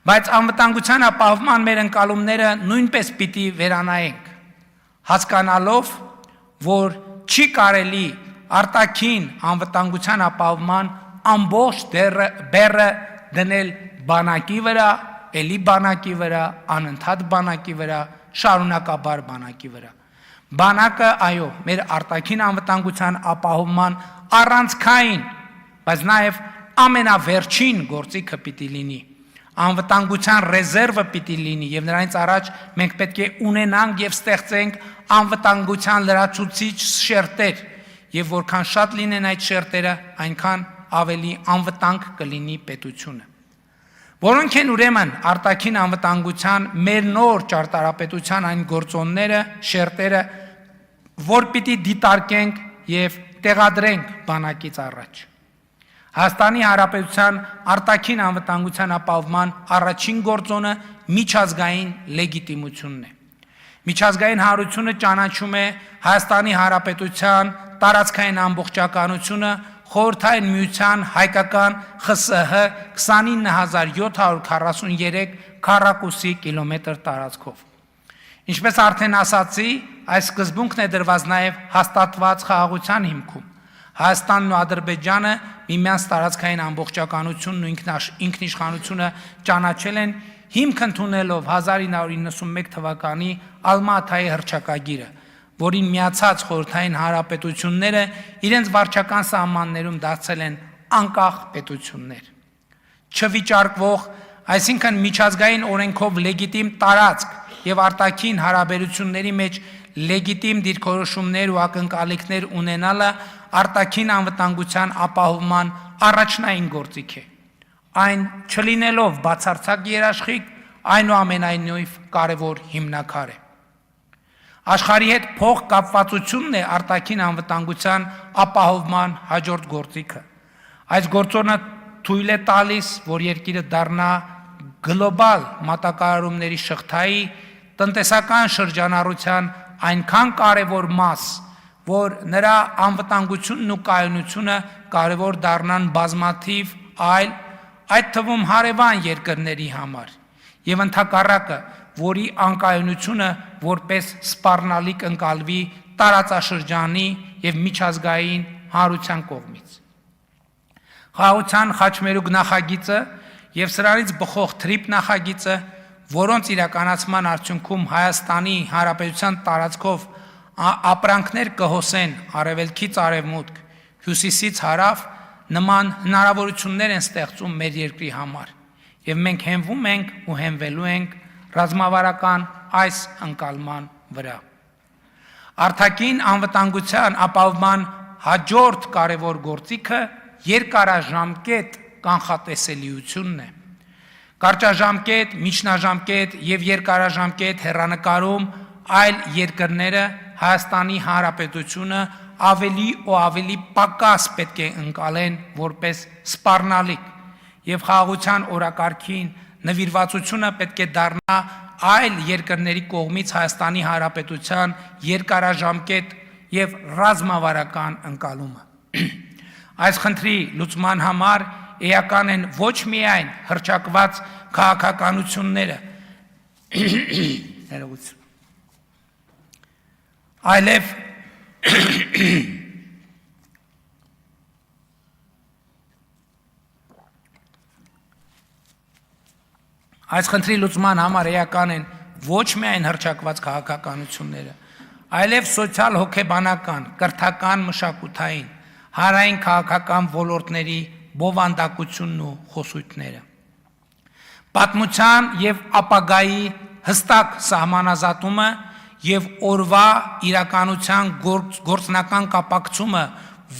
Բայց անվտանգության ապահովման մեր ընկալումները նույնպես պիտի վերանայենք, հասկանալով, որ չի կարելի արտաքին անվտանգության ապահովման ամբողջ բեռը դնել բանակի վրա, էլի բանակի վրա, անընդհատ բանակի վրա, շարունակաբար բանակի վրա։ Բանակը, այո, մեր արտաքին անվտանգության ապահովման առանցքային, բայց նաև ամենավերջին գործիքը պիտի լինի։ Անվտանգության ռեզերվը պիտի լինի եւ նրանից առաջ մենք պետք է ունենանք եւ ստեղծենք անվտանգության լրացուցիչ շերտեր եւ որքան շատ լինեն այդ շերտերը, այնքան ավելի անվտանգ կլինի պետությունը։ Որոնք են ուրեմն արտաքին անվտանգության մեր նոր ճարտարապետության այն գործոնները, շերտերը, որ պիտի դիտարկենք եւ տեղադրենք բանակից առաջ։ Հայաստանի Հանրապետության արտաքին անվտանգության ապահովման առաջին գործոնը միջազգային լեգիտիմությունն է։ Միջազգային հանրությունը ճանաչում է Հայաստանի Հանրապետության տարածքային ամբողջականությունը Խորհրդային Միության հայկական ԽՍՀ 29743 քառակուսի կիլոմետր տարածքով։ Ինչպես արդեն ասացի, այս սկզբունքն է դրված նաև հաստատված խաղաղության հիմքում։ Հայաստանն ու Ադրբեջանը միմյանց տարածքային ամբողջականությունն ու ինքնիշխանությունը ճանաչել են հիմք ընդունելով 1991 թվականի Ալմա-Աթայի հռչակագիրը, որին միացած խորհրդային հանրապետությունները իրենց վարչական սահմաններում դարձել են անկախ պետություններ։ Չվիճարկվող, այսինքն միջազգային օրենքով լեգիտիմ տարածք եւ արտաքին հարաբերությունների մեջ լեգիտիմ դիրքորոշումներ ու ակնկալիքներ ունենալը արտաքին անվտանգության ապահովման առաջնային գործիք է։ Այն չլինելով բացարձակ երաշխիք, այնուամենայնիվ կարևոր հիմնաքար է։ Աշխարհի հետ փոխկապվածությունն է արտաքին անվտանգության ապահովման հաջորդ գործիքը։ Այս գործոնը թույլ է տալիս, որ երկիրը դառնա գլոբալ մատակարարումների շղթայի տնտեսական շրջանառության այնքան կարևոր մաս, որ նրա անվտանգությունն ու կայունությունը կարևոր դառնան բազմաթիվ այլ, այդ թվում հարևան երկրների համար, եւ ընդհակառակը, որի անկայունությունը որպես սպառնալիք ընկալվի տարածաշրջանի եւ միջազգային հանրության կողմից։ Խաղաղության խաչմերուկ նախագիծը եւ սրանից բխող թրիփ նախագիծը, որոնց իրականացման արդյունքում Հայաստանի Հանրապետության տարածքով ապրանքներ կհոսեն արևելքից արևմուտք, հյուսիսից հարավ, նման հնարավորություններ են ստեղծում մեր երկրի համար, եւ մենք հենվում ենք ու հենվելու ենք ռազմավարական այս ընկալման վրա։ Արտաքին անվտանգության ապահովման հաջորդ կարևոր գործիքը երկարաժամկետ կանխատեսելիությունն է։ Կարճաժամկետ, միջնաժամկետ եւ երկարաժամկետ հեռանկարում այլ երկրները Հայաստանի Հանրապետությունը ավելի ու ավելի պակաս պետք է ընկալեն որպես սպառնալիք եւ խաղաղության օրակարգին նվիրվածությունը պետք է դառնա այլ երկրների կողմից Հայաստանի Հանրապետության երկարաժամկետ եւ ռազմավարական ընկալումը։ Այս խնդրի լուծման համար էական են ոչ միայն հռչակված քաղաքականությունները, այլև այս խնդրի լուծման համար էական են ոչ միայն հռչակված քաղաքականությունները, այլև սոցիալ հոգեբանական, կրթական, մշակութային, հանրային քաղաքական ոլորտների բովանդակությունն ու խոսույթները։ Պատմության եւ ապագայի հստակ սահմանազատումը եւ օրվա իրականության գործնական կապակցումը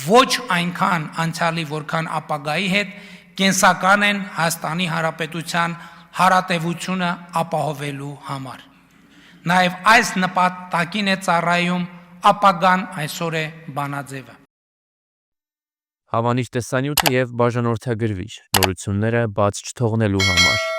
ոչ այնքան անցյալի, որքան ապագայի հետ կենսական են Հայաստանի Հանրապետության հարատևությունը ապահովելու համար։ Նաեւ այս նպատակին է ծառայում ապագան այսօր է բանաձևը։ Հավանիչ տեսանյութը եւ բաժանորդագրվիչ նորությունները բաց չթողնելու համար